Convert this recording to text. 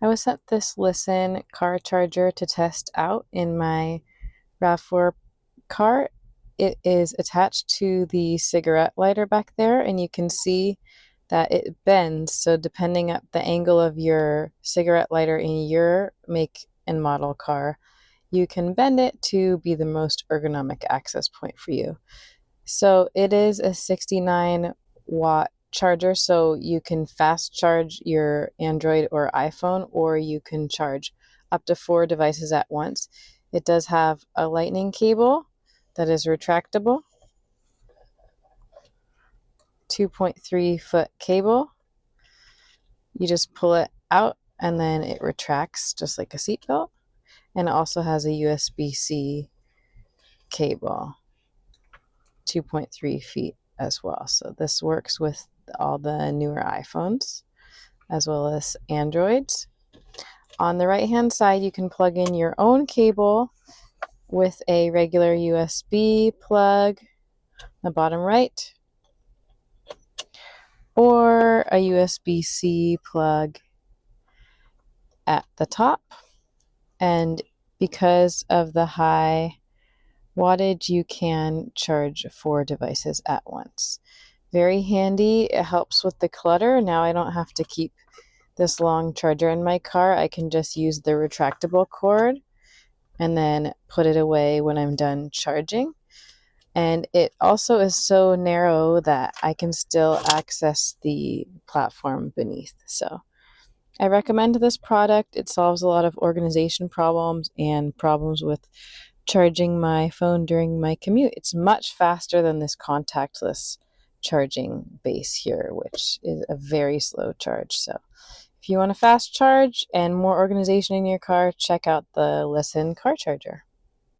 I was sent this LISEN car charger to test out in my RAV4 car. It is attached to the cigarette lighter back there, and you can see that it bends. So depending on the angle of your cigarette lighter in your make and model car, you can bend it to be the most ergonomic access point for you. So it is a 69-watt charger, so you can fast charge your Android or iPhone, or you can charge up to 4 devices at once. It does have a lightning cable that is retractable, 2.3-foot cable. You just pull it out and then it retracts just like a seatbelt. And it also has a USB-C cable, 2.3 feet as well. So this works with all the newer iPhones as well as Androids. On the right hand side, you can plug in your own cable with a regular USB plug, the bottom right, or a USB-C plug at the top. And because of the high wattage, you can charge 4 devices at once. Very handy. It helps with the clutter. Now I don't have to keep this long charger in my car. I can just use the retractable cord and then put it away when I'm done charging. And it also is so narrow that I can still access the platform beneath. So I recommend this product. It solves a lot of organization problems and problems with charging my phone during my commute. It's much faster than this contactless charging base here, which is a very slow charge. So if you want a fast charge and more organization in your car, check out the LISEN car charger.